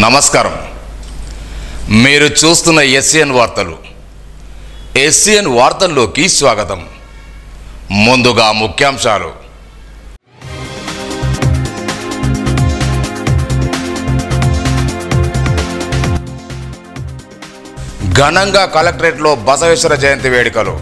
నమస్కారం. మీరు చూస్తున్న ఎస్సీఎన్ వార్తలు. ఎస్సీఎన్ వార్తల్లోకి స్వాగతం. ముందుగా ముఖ్యాంశాలు. ఘనంగా కలెక్టరేట్లో బసవేశ్వర జయంతి వేడుకలు.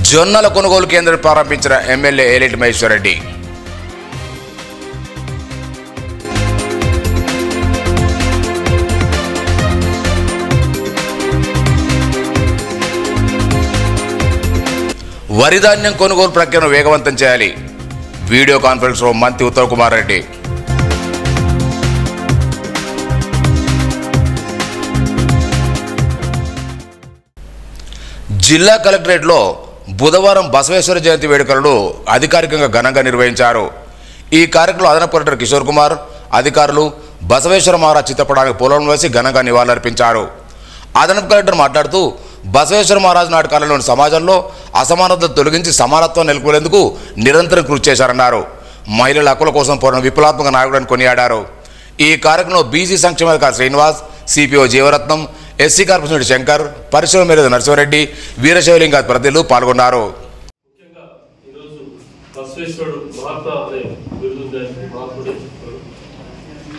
జొన్నల కొనుగోలు కేంద్రం ప్రారంభించిన ఎమ్మెల్యే ఏలేటి మహేశ్వర్ రెడ్డి. వరి ధాన్యం కొనుగోలు ప్రక్రియను వేగవంతం చేయాలి. వీడియో కాన్ఫరెన్స్లో మంత్రి ఉత్తమ్ కుమార్ రెడ్డి. జిల్లా కలెక్టరేట్లో బుధవారం బసవేశ్వర జయంతి వేడుకలను అధికారికంగా ఘనంగా నిర్వహించారు. ఈ కార్యక్రమంలో అదనపు కలెక్టర్ కిషోర్ కుమార్, అధికారులు బసవేశ్వర మహారాజ్ చిత్రపటానికి పూలమాలలు వేసి ఘనంగా నివాళులర్పించారు. అదనపు కలెక్టర్ మాట్లాడుతూ బసవేశ్వర మహారాజ్ నాటి కాలంలోని సమాజంలో అసమానతలు తొలగించి సమానత్వం నెలకొనేందుకు నిరంతరం కృషి చేశారన్నారు. మహిళల హక్కుల కోసం పోరాడిన విప్లవాత్మక నాయకుడని కొనియాడారు. ఈ కార్యక్రమంలో బీసీ సంక్షేమ అధికారి Srinivas, CPO Jeevaratnam, SC corporation Shankar, పరిశ్రమ మేనేజర్ నరసింహారెడ్డి, వీరశైవలింగ ప్రతినిధులు పాల్గొన్నారు.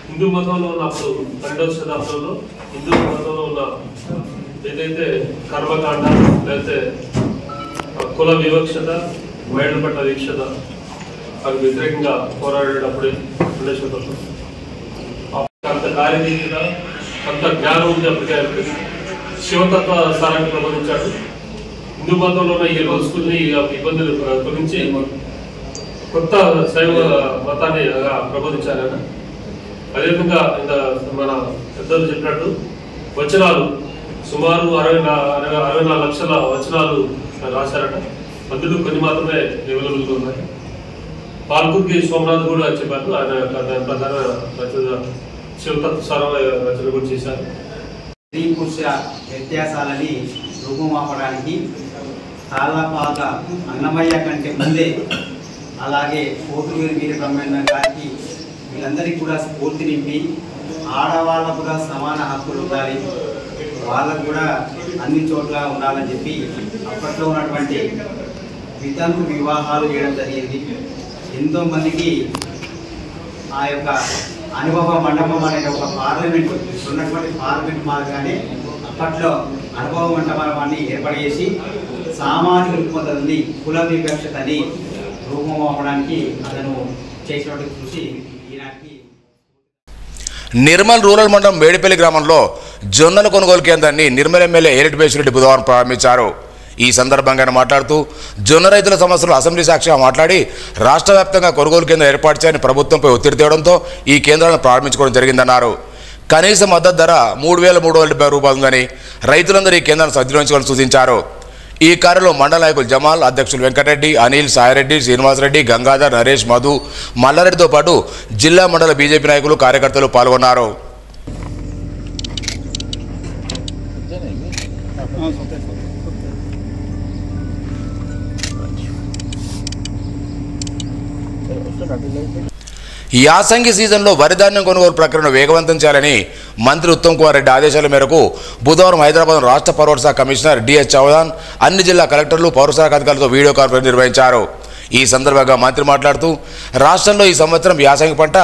హిందూ మతంలో ఉన్నప్పుడు 12వ శతాబ్దంలో హిందూ మతంలో ఉన్న ఏదైతే కర్మకాండ లేకపోతే కుల వివక్షత, మహిళల పట్ల వీక్షత అది వ్యతిరేకంగా పోరాడేటప్పుడే 12వ శతాబ్దం అంత కార్యదీక్ష అంత జ్ఞానం ఉంది. అప్పటికే శివతత్వ స్థానాన్ని ప్రబోధించాడు. హిందూ మతంలో ఉన్న ఈ రోజుకుని ఇబ్బందులు గురించి కొత్త శైవ మతాన్ని ప్రబోధించారు. అదేవిధంగా ఇంత మన పెద్దలు చెప్పినట్టు వచనాలు సుమారు 64 లక్షల వచనాలు రాశారట. అందులో కొన్ని మాత్రమే అవైలబుల్గా ఉన్నాయి. పాల్కుర్కి సోమనాథ్ కూడా చెప్పారు. ఆయన దాని ప్రధాన రచన శివతత్వ సారం రచన కూడా చేశారు. స్త్రీ పురుష వ్యత్యాసాలని రూపుమాపడానికి తాళ్ళపాక అన్నమయ్య కంటే ముందే, అలాగే పోతులూరి వీర బ్రహ్మేంద్ర గారికి వీళ్ళందరికీ కూడా స్ఫూర్తి నింపి ఆడవాళ్ళకు కూడా సమాన హక్కులు ఉండాలి, వాళ్ళకు కూడా అన్ని చోట్ల ఉండాలని చెప్పి అప్పట్లో ఉన్నటువంటి వితంతు వివాహాలు చేయడం జరిగింది. ఎంతోమందికి ఆ యొక్క అనుభవ మండపం అనేది ఒక పార్లమెంట్ ఉన్నటువంటి పార్లమెంట్ మాదిరిగానే అప్పట్లో అనుభవ మండపాన్ని ఏర్పాటు చేసి సామాజిక రుగ్మతని, కుల వివక్షతని రూపమవడానికి అతను చేసినటువంటి కృషి ఈనాటికి. నిర్మల్ రూరల్ మండలం మేడిపల్లి గ్రామంలో జొన్నల కొనుగోలు కేంద్రాన్ని నిర్మల్ ఎమ్మెల్యే ఏలేటి మహేశ్వర్ రెడ్డి బుధవారం ప్రారంభించారు. ఈ సందర్భంగా ఆయన మాట్లాడుతూ జొన్న రైతుల సమస్యలు అసెంబ్లీ సాక్షిగా మాట్లాడి రాష్ట్ర వ్యాప్తంగా కొనుగోలు కేంద్రం ఏర్పాటు చేయని ప్రభుత్వంపై ఒత్తిడి తేవడంతో ఈ కేంద్రాలను ప్రారంభించుకోవడం జరిగిందన్నారు. కనీస మద్దతు ధర 3,370 రూపాయలు ఉందని రైతులందరూ ఈ కేంద్రాన్ని సద్వినియోగించుకోవాలని సూచించారు. ఈ కార్యక్రమంలో మండల నాయకులు జమాల్, అధ్యక్షులు వెంకటరెడ్డి, అనిల్, సాయిరెడ్డి, శ్రీనివాసరెడ్డి, గంగాధర్, నరేష్, మధు, మల్లారెడ్డితో పాటు జిల్లా మండల బీజేపీ నాయకులు, కార్యకర్తలు పాల్గొన్నారు. యాసంగి సీజన్లో వరి ధాన్యం కొనుగోలు ప్రక్రియను వేగవంతం చేయాలని మంత్రి ఉత్తమ్ కుమార్ రెడ్డి ఆదేశాల మేరకు బుధవారం హైదరాబాద్ రాష్ట్ర పౌరశాఖ కమిషనర్ డిఎస్ చౌహాన్ అన్ని జిల్లా కలెక్టర్లు, పౌరశాఖ అధికారులతో వీడియో కాన్ఫరెన్స్ నిర్వహించారు. ఈ సందర్భంగా మంత్రి మాట్లాడుతూ రాష్ట్రంలో ఈ సంవత్సరం యాసంగి పంట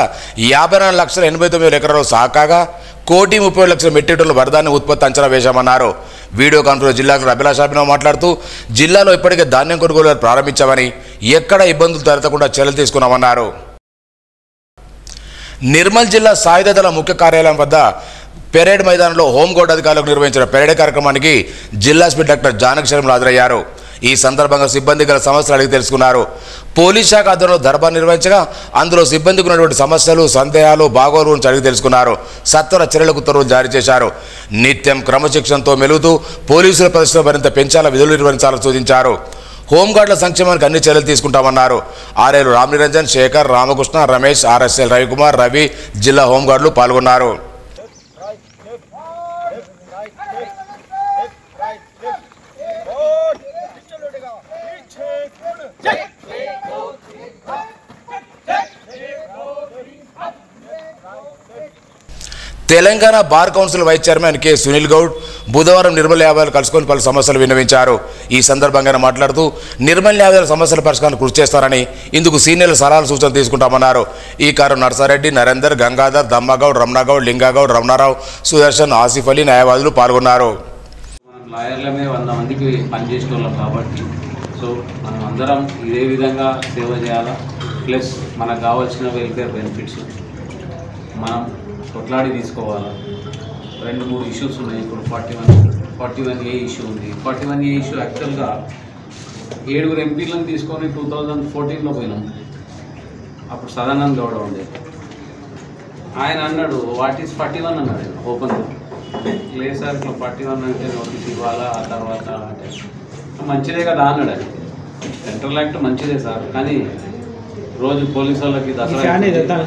54,89,000 ఎకరాలు సాకాగా 1,30,00,000 మెట్రిక్ టన్నుల వరిధాన్యం ఉత్పత్తి అంచనా వేశామన్నారు. వీడియో కాన్ఫరెన్స్ జిల్లా కలెక్టర్ అభిలాష్ అభినవ్ మాట్లాడుతూ జిల్లాలో ఇప్పటికే ధాన్యం కొనుగోలు ప్రారంభించామని, ఎక్కడ ఇబ్బందులు తలెత్తకుండా చర్యలు తీసుకున్నామన్నారు. నిర్మల్ జిల్లా సాయుధ దళ ముఖ్య కార్యాలయం వద్ద పెరేడ్ మైదానంలో హోంగార్డ్ అధికారులకు నిర్వహించిన పెరేడ్ కార్యక్రమానికి జిల్లా ఎస్పీ డాక్టర్ జానకి శర్మలు హాజరయ్యారు. ఈ సందర్భంగా సిబ్బంది గల సమస్యలు అడిగి తెలుసుకున్నారు. పోలీస్ శాఖ ఆధ్వర్యంలో దర్బార్ నిర్వహించగా అందులో సిబ్బందికి ఉన్నటువంటి సమస్యలు, సందేహాలు, బాగోలు గురించి అడిగి తెలుసుకున్నారు. సత్వర చర్యలకు ఉత్తర్వులు జారీ చేశారు. నిత్యం క్రమశిక్షణతో మెలుగుతూ పోలీసుల ప్రదర్శన మరింత పెంచాలా, విధులు నిర్వహించాలని సూచించారు. హోంగార్డుల సంక్షేమానికి అన్ని చర్యలు తీసుకుంటామన్నారు. ఆర్ఐలు రామనిరంజన్, శేఖర్, రామకృష్ణ, రమేష్, ఆర్ఎస్ఎల్ రవికుమార్, రవి జిల్లా హోంగార్డులు పాల్గొన్నారు. Telangana bar council vice chairman K Sunil Goud బుధవారం నిర్మల్ యాదవ్ కలుసుకొని పలు సమస్యలు విన్నవించారు. ఈ సందర్భంగా మాట్లాడుతూ నిర్మల్ యాదవ్ సమస్యల పరిష్కారానికి కృషి చేస్తారని, ఇందుకు సీనియర్ల సలహాలు సూచనలు తీసుకుంటామన్నారు. ఈ కారు నర్సారెడ్డి, నరేందర్, గంగాధర్, దమ్మగౌడ్, రమణగౌడ్, లింగగౌడ్, రమణారావు, సుదర్శన్, ఆసిఫ్ అలీ న్యాయవాదులు పాల్గొన్నారు. లాయర్లమే 100 మందికి పనిచేసిన వాళ్ళం కాబట్టి మనం అందరం ఇదే విధంగా సేవ చేయాలా. ప్లస్ మనకు కావాల్సిన వెల్ఫేర్ బెనిఫిట్స్ మనం కొట్లాడి తీసుకోవాలా. 2-3 ఇష్యూస్ ఉన్నాయి. ఇప్పుడు 41A ఇష్యూ ఉంది. 41A ఇష్యూ యాక్చువల్గా 7 ఎంపీలను తీసుకొని 2014లో పోయినాం. అప్పుడు సదానంద్ గౌడ ఉండే. ఆయన అన్నాడు వాట్ ఈస్ 41 అన్నాడు ఓపెన్. లేదు సార్ ఇట్లా 41 అంటే నోటీస్ ఇవ్వాలా, ఆ తర్వాత అంటే మంచిదే కదా అన్నాడు. అది సెంట్రల్ యాక్ట్ మంచిదే సార్, కానీ రోజు పోలీసు వాళ్ళకి దసరా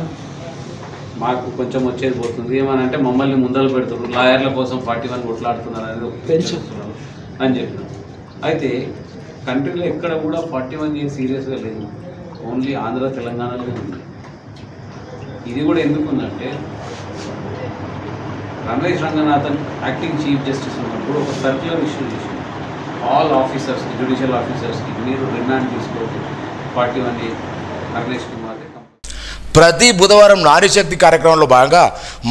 మాకు కొంచెం వచ్చేది పోతుంది. ఏమని అంటే మమ్మల్ని ముందలు పెడుతున్నారు, లాయర్ల కోసం 41 కొట్లాడుతున్నారు అనేది అని చెప్పినాం. అయితే కంట్రీలో ఎక్కడ కూడా 41A సీరియస్గా లేదు, ఓన్లీ ఆంధ్ర తెలంగాణలో ఉంది. ఇది కూడా ఎందుకుందంటే Ramesh Ranganathan acting chief justice ఉన్నప్పుడు ఒక సర్క్యులర్ ఇష్యూ చేసి ఆల్ ఆఫీసర్స్కి, జ్యుడిషియల్ ఆఫీసర్స్కి మీరు రిమాండ్ తీసుకోండి 41A అర్నేష్ కుమార్. ప్రతి బుధవారం నారీ శక్తి కార్యక్రమంలో భాగంగా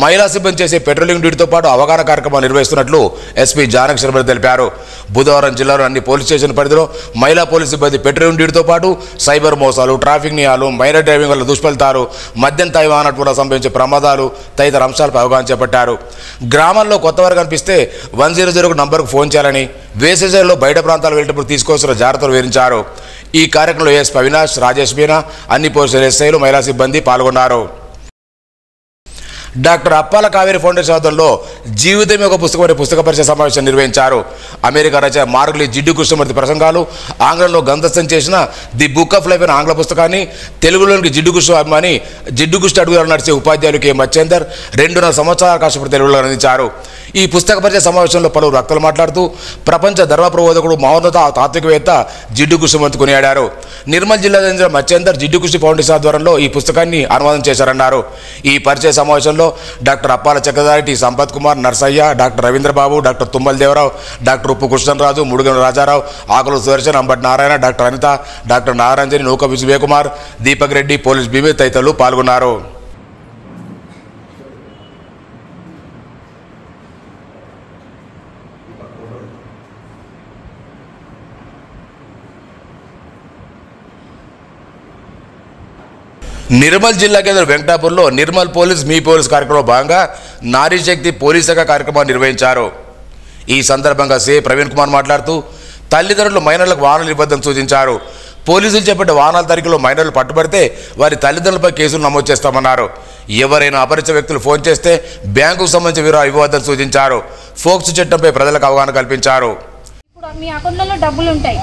మహిళా సిబ్బంది చేసే పెట్రోలింగ్ డ్యూటీతో పాటు అవగాహన కార్యక్రమాలు నిర్వహిస్తున్నట్లు ఎస్పీ జానక్ శర్మ తెలిపారు. బుధవారం జిల్లాలో అన్ని పోలీస్ స్టేషన్ పరిధిలో మహిళా పోలీస్ సిబ్బంది పెట్రోలింగ్ డ్యూటీతో పాటు సైబర్ మోసాలు, ట్రాఫిక్ నియాలు, మైనర్ డ్రైవింగ్ వల్ల దుష్ఫలితాలు, మద్యం తాగి వాహనం వల్ల సంభవించే ప్రమాదాలు తదితర అంశాలపై అవగాహన చేపట్టారు. గ్రామాల్లో కొత్తవారు కనిపిస్తే 100 నంబర్కు ఫోన్ చేయాలని, వేసవిలో బయట ప్రాంతాలు వెళ్ళేటప్పుడు తీసుకోవాల్సిన జాగ్రత్తలు వివరించారు. ఈ కార్యక్రమంలో ఎస్పీ అవినాష్, రాజేష్ మీనా, అన్ని పోలీసుల ఎస్ఐలు, మహిళా సిబ్బంది పాల్గొన్నారు. డాక్టర్ అప్పాల కావేరి ఫౌండేషన్ ఆధ్వర్యంలో జీవితం ఒక పుస్తకం అనే పుస్తక పరిచయ సమావేశం నిర్వహించారు. అమెరికా రచన మార్గలి జిడ్డు కృష్ణమూర్తి ప్రసంగాలు ఆంగ్లంలో గ్రంథస్థం చేసిన ది బుక్ ఆఫ్ లైఫ్ అనే ఆంగ్ల పుస్తకాన్ని తెలుగులోనికి జిడ్డు కృష్ణ అభిమాని జిడ్డు కృష్ణ అడుగులు నడిచే ఉపాధ్యాయులు కె మచ్చేందర్ 2.5 సంవత్సరాల కష్టపడి తెలుగులో అందించారు. ఈ పుస్తక పరిచయ సమావేశంలో పలువురు వక్తలు మాట్లాడుతూ ప్రపంచ ధర్మ ప్రబోధకుడు మహోన్నత తాత్వికవేత్త జిడ్డు కృష్ణమూర్తి కొనియాడారు. నిర్మల్ జిల్లా చెందిన మచ్చేందర్ జిడ్డు కృష్ణ ఫౌండేషన్ ఆధ్వర్యంలో ఈ పుస్తకాన్ని అనువాదం చేశారన్నారు. ఈ పరిచయ సమావేశంలో doctor Appala Chakradhari, T Sampath Kumar, Narsaiah, doctor Ravindrababu, doctor Tummala Devarao, doctor Uppu Krishnaraju, Mudugana Rajarao, Akula Sudarshan, Ambati Narayana, doctor Anitha, doctor Narayanajani, Nooka Vijayakumar, Deepak Reddy, police Bibi తదితరులు పాల్గొన్నారు. నిర్మల్ జిల్లా కేంద్రం వెంకటాపూర్లో నిర్మల్ పోలీస్ మీ పోలీస్ కార్యక్రమంలో భాగంగా నారీ శక్తి పోలీస్ శాఖ కార్యక్రమాన్ని నిర్వహించారు. ఈ సందర్భంగా సి ప్రవీణ్ కుమార్ మాట్లాడుతూ తల్లిదండ్రులు మైనర్లకు వాహనాలు ఇవ్వద్దని సూచించారు. పోలీసులు చేపట్టే వాహనాల తనిఖీలో మైనర్లు పట్టుబడితే వారి తల్లిదండ్రులపై కేసులు నమోదు చేస్తామన్నారు. ఎవరైనా అపరిచిత వ్యక్తులు ఫోన్ చేస్తే బ్యాంకుకు సంబంధించిన వివరాలు ఇవ్వవద్దని సూచించారు. ఫోక్స్ చట్టంపై ప్రజలకు అవగాహన కల్పించారు. మీ అకౌంట్లలో డబ్బులు ఉంటాయి,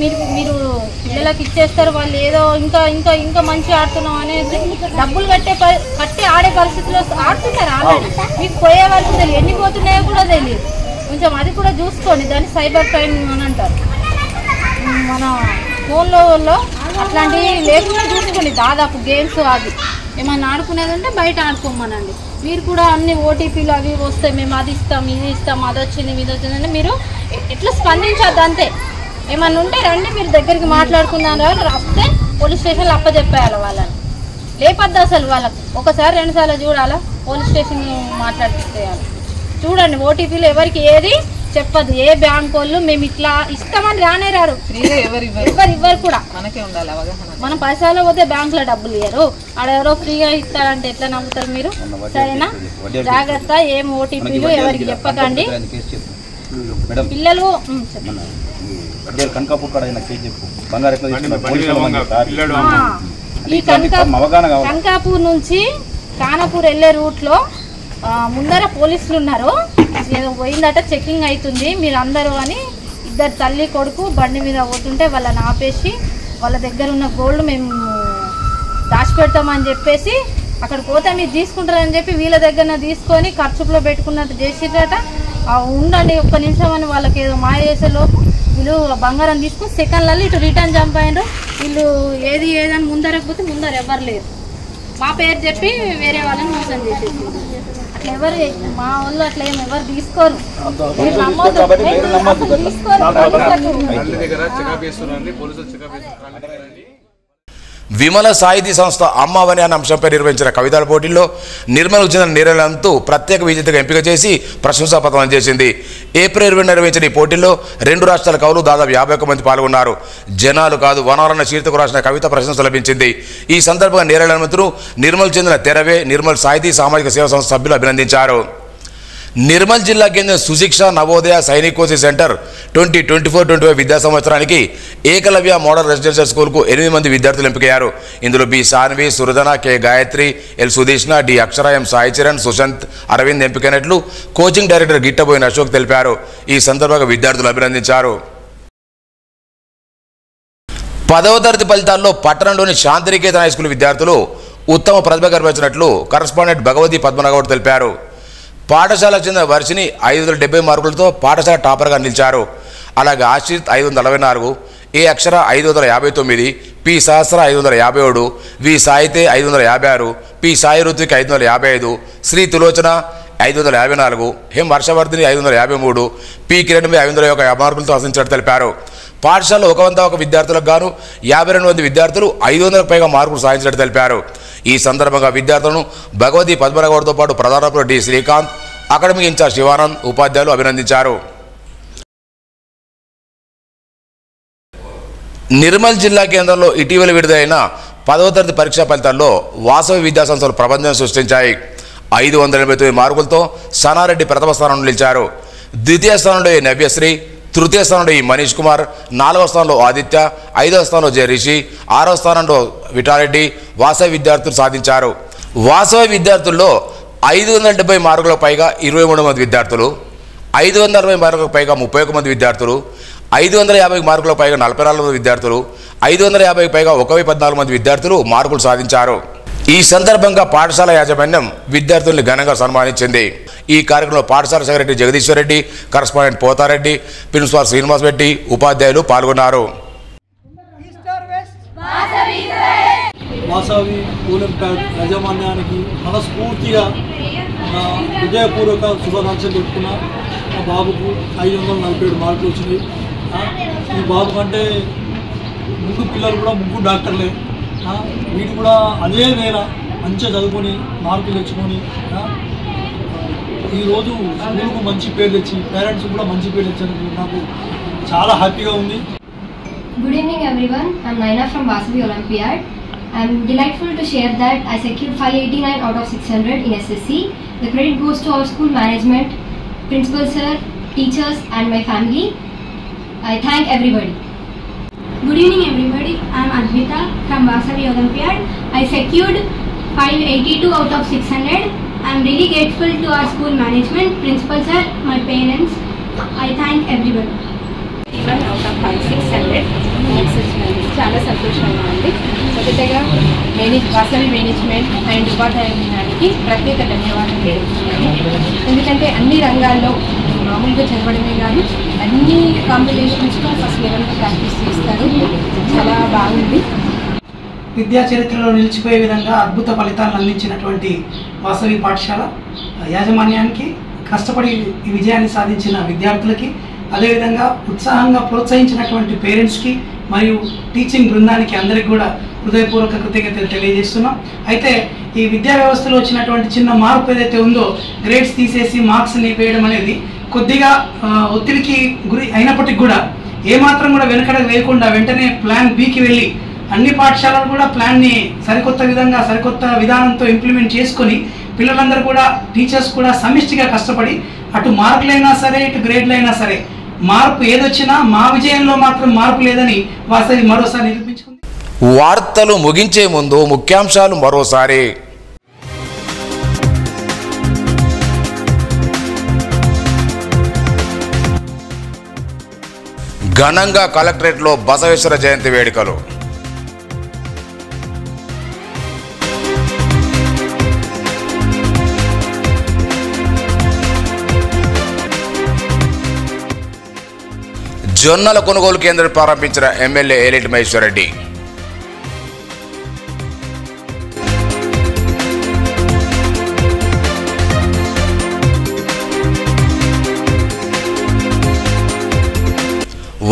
మీరు పిల్లలకు ఇచ్చేస్తారు, వాళ్ళు ఏదో ఇంకా మంచి ఆడుతున్నాం అనేది డబ్బులు కట్టి ఆడే పరిస్థితిలో ఆడుతున్నారు. ఆల్రెడీ మీకు పోయే వరకు తెలియదు, ఎన్ని పోతున్నాయో కూడా తెలియదు. కొంచెం అది కూడా చూసుకోండి. దాన్ని సైబర్ క్రైమ్ అని అంటారు. మన ఫోన్లో అట్లాంటివి లేకుండా చూసుకోండి. దాదాపు గేమ్స్ అది ఏమన్నా ఆడుకునేది ఉంటే బయట ఆడుకోమనండి. మీరు కూడా అన్ని ఓటీపీలు అవి వస్తాయి, మేము అది ఇస్తాం, ఇది ఇస్తాం, అది వచ్చింది, ఇది వచ్చిందంటే మీరు ఎట్లా స్పందించద్దు. అంతే ఏమన్నా ఉంటే రండి, మీరు దగ్గరికి మాట్లాడుకున్నాను వస్తే పోలీస్ స్టేషన్లో అప్పచెప్పేయాలి. వాళ్ళని లేపద్దు అసలు. వాళ్ళకి ఒకసారి 2 సార్లు చూడాలా, పోలీస్ స్టేషన్ మాట్లాడిస్తేయాలి. చూడండి, ఓటీపీలు ఎవరికి ఏది చెప్పదు. ఏ బ్యాంక్ వాళ్ళు మేము ఇట్లా ఇస్తామని రారు. ఎవరు కూడా మనకే ఉండాలి అవగాహన. మనం పైసలు పోతే బ్యాంకులో డబ్బులు ఇయ్యరు, ఆడెవరో ఫ్రీగా ఇస్తారంటే ఎట్లా నమ్ముతారు మీరు? సరేనా, జాగ్రత్త. ఏం ఓటీపీలు ఎవరికి చెప్పకండి. పిల్లలు ఈ కనకాపూర్ నుంచి కానపూర్ వెళ్ళే రూట్లో ముందర పోలీసులు ఉన్నారు. ఏదో పోయిందట, చెకింగ్ అవుతుంది మీరు అందరూ అని 2 తల్లి కొడుకు బండి మీద పోతుంటే వాళ్ళని ఆపేసి వాళ్ళ దగ్గర ఉన్న గోల్డ్ మేము దాచిపెడతామని చెప్పేసి అక్కడికి పోతే మీరు తీసుకుంటారని చెప్పి వీళ్ళ దగ్గర తీసుకొని ఖర్చులో పెట్టుకున్నట్టు చేసిరట. ఉండండి ఒక్క నిమిషం అని వాళ్ళకి ఏదో మాయ చేసేలోపు వీళ్ళు బంగారం తీసుకుని సెకండ్లలో ఇటు రిటర్న్ చంపారు. వీళ్ళు ఏదని ముందరకపోతే ముందర ఎవరు లేరు. మా పేరు చెప్పి వేరే వాళ్ళని మోసం చేసేసి అట్లా ఎవరు మా వాళ్ళు అట్లా ఏం ఎవరు తీసుకోరు. మీరు నమ్మొద్దు, విమల సాహితీ సంస్థ అమ్మవని అనే అంశంపై నిర్వహించిన కవితల పోటీల్లో నిర్మల్కు చెందిన నీరలంతు ప్రత్యేక విజేతగా ఎంపిక చేసి ప్రశంసాపత్రం చేసింది. ఏప్రిల్ 20 నిర్వహించిన ఈ పోటీల్లో 2 రాష్ట్రాల కవులు దాదాపు 51 మంది పాల్గొన్నారు. జనాలు కాదు వనాలన్న శీర్షికకు రాసిన కవిత ప్రశంస లభించింది. ఈ సందర్భంగా నీరలంతును నిర్మల్ చెందిన తెరవే నిర్మల్ సాహితీ సామాజిక సేవా సంస్థ సభ్యులు అభినందించారు. నిర్మల్ జిల్లా కేంద్ర సుశిక్ష నవోదయ సైనిక్ కోచింగ్ సెంటర్ 2024-25 విద్యా సంవత్సరానికి ఏకలవ్య మోడల్ రెసిడెన్షియల్ స్కూల్కు 8 మంది విద్యార్థులు ఎంపికయ్యారు. ఇందులో B Sanvi, Suradhana, K Gayatri, L Sudheeshna, D Akshara, M Sai Charan, Sushanth, Aravind ఎంపికైనట్లు కోచింగ్ డైరెక్టర్ గిట్టబోయిన అశోక్ తెలిపారు. ఈ సందర్భంగా విద్యార్థులు అభినందించారు. 10వ తరగతి ఫలితాల్లో పట్టణంలోని శాంతినికేతన్ హైస్కూల్ విద్యార్థులు ఉత్తమ ప్రతిభ కనబరిచినట్లు కరస్పాండెంట్ భగవతి పద్మనాగౌడ్ తెలిపారు. పాఠశాలకు చెందిన వర్షిని 570 మార్కులతో పాఠశాల టాపర్గా నిలిచారు. అలాగే ఆశ్రిత్ 544, ఏ అక్షర 559, పి సహస్ర 557, వి సాయితే 556, పి సాయి ఋత్విక్ 555, శ్రీ తులోచన 554, హెం హర్షవర్ధిని 553, పి కిరణ్ 501 మార్కులతో ఆశించినట్టు తెలిపారు. పాఠశాలలో 101 విద్యార్థులకు గాను 52 మంది విద్యార్థులు 500కు పైగా మార్కులు సాధించినట్టు తెలిపారు. ఈ సందర్భంగా విద్యార్థులను భగవతి పద్మనాగౌడ్తో పాటు ప్రధానాధ్యాపకులు D Srikanth, academic incharge Shivanand, ఉపాధ్యాయులు అభినందించారు. నిర్మల్ జిల్లా కేంద్రంలో ఇటీవల విడుదలైన 10వ తరగతి పరీక్షా ఫలితాల్లో వాసవి విద్యా సంస్థలు ప్రబంధం సృష్టించాయి. 589 మార్కులతో సనారెడ్డి ప్రథమ స్థానంలో నిలిచారు. ద్వితీయ స్థానంలో ఏ నవ్యశ్రీ, తృతీయ స్థానంలో ఈ మనీష్ కుమార్, 4వ స్థానంలో ఆదిత్య, 5వ స్థానంలో జె రిషి, 6వ స్థానంలో విఠారెడ్డి వాసవి విద్యార్థులు సాధించారు. వాసవి విద్యార్థుల్లో 570 మార్కులకు పైగా 23 మంది విద్యార్థులు, 560 మార్కులకు పైగా 31 మంది విద్యార్థులు, 550 మార్కులకు పైగా 44 మంది విద్యార్థులు, 550కి పైగా 1014 మంది విద్యార్థులు మార్కులు సాధించారు. ఈ సందర్భంగా పాఠశాల యాజమాన్యం విద్యార్థుల్ని ఘనంగా సన్మానించింది. ఈ కార్యక్రమంలో పాఠశాల secretary Jagadishwar Reddy, correspondent Pothareddy, principal Srinivas Reddy, ఉపాధ్యాయులు పాల్గొన్నారు. వాసవి ఒలింపియాడ్ యాజమాన్యానికి మనస్ఫూర్తిగా హృదయపూర్వక శుభాకాంక్షలు చెప్తున్నా. మా బాబుకు 547 మార్కులు వచ్చినాయి. ఈ బాబు కంటే ముందు పిల్లలు కూడా ముగ్గురు డాక్టర్లే. వీడు కూడా అదే వేళ మంచిగా చదువుకొని మార్కులు తెచ్చుకొని ఈరోజు స్కూల్కు మంచి పేరు తెచ్చి పేరెంట్స్ కూడా మంచి పేరు తెచ్చినందుకు నాకు చాలా హ్యాపీగా ఉంది. Good evening everyone. I'm Naina from Vasavi Olympiad. I'm delightful to share that I secured 589 out of 600 in SSC. The credit goes to our school management, principal sir, teachers and my family. I thank everybody. Good evening everybody. I'm Advita from Vasavi Olympiad. I secured 582 out of 600. I'm really grateful to our school management, principal sir, my parents. I thank everybody. 1 out of 600 marks వచ్చినందుకు చాలా సంతోషంగా ఉంది. మొదటగా Vasavi management and ఉపాధ్యాయునికి ప్రత్యేక ధన్యవాదాలు తెలుపుతున్నాను. ఎందుకంటే అన్ని రంగాల్లో మామూలుగా చదవడమే కాదు అన్ని కాంపిటీషన్స్లో ఫస్ట్ లెవెల్లో ప్రాక్టీస్ చేస్తారు. చాలా బాగుంది. విద్యా చరిత్రలో నిలిచిపోయే విధంగా అద్భుత ఫలితాలను అందించినటువంటి వాసవి పాఠశాల యాజమాన్యానికి, కష్టపడి ఈ విజయాన్ని సాధించిన విద్యార్థులకి, అదేవిధంగా ఉత్సాహంగా ప్రోత్సహించినటువంటి పేరెంట్స్కి మరియు టీచింగ్ బృందానికి అందరికీ కూడా హృదయపూర్వక కృతజ్ఞతలు తెలియజేస్తున్నాం. అయితే ఈ విద్యా వ్యవస్థలో వచ్చినటువంటి చిన్న మార్పు ఏదైతే ఉందో, గ్రేడ్స్ తీసేసి మార్క్స్ని వేయడం అనేది కొద్దిగా ఒత్తిడికి గురి అయినప్పటికీ కూడా ఏమాత్రం కూడా వెనకడ వేయకుండా వెంటనే ప్లాన్ బికి వెళ్ళి అన్ని పాఠశాలలు కూడా ప్లాన్ని సరికొత్త విధానంతో ఇంప్లిమెంట్ చేసుకొని పిల్లలందరూ కూడా టీచర్స్ కూడా సమిష్టిగా కష్టపడి అటు మార్కులైనా సరే ఇటు గ్రేడ్లైనా సరే మార్పు ఏదొచ్చినా మా విజయంలో మాత్రం మార్పు లేదని వాసవి మరోసారి నిరూపించుకుంది. వార్తలు ముగించే ముందు ముఖ్యాంశాలు మరోసారి. ఘనంగా కలెక్టరేట్లో బసవేశ్వర జయంతి వేడుకలు. జొన్నల కొనుగోలు కేంద్రం ప్రారంభించిన ఎమ్మెల్యే ఏలేటి మహేశ్వర్ రెడ్డి.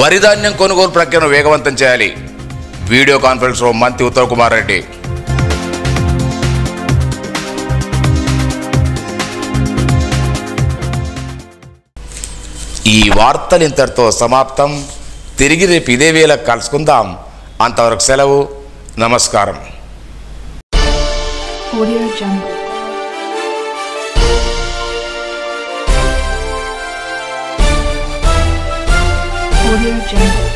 వరి ధాన్యం కొనుగోలు ప్రక్రియను వేగవంతం చేయాలి. వీడియో కాన్ఫరెన్స్లో మంత్రి ఉత్తమ్ కుమార్ రెడ్డి. ఈ వార్తలు ఇంతటితో సమాప్తం. తిరిగి రేపు ఇదే వేళ కలుసుకుందాం. అంతవరకు సెలవు. నమస్కారం. Audio Jungle. Audio Jungle.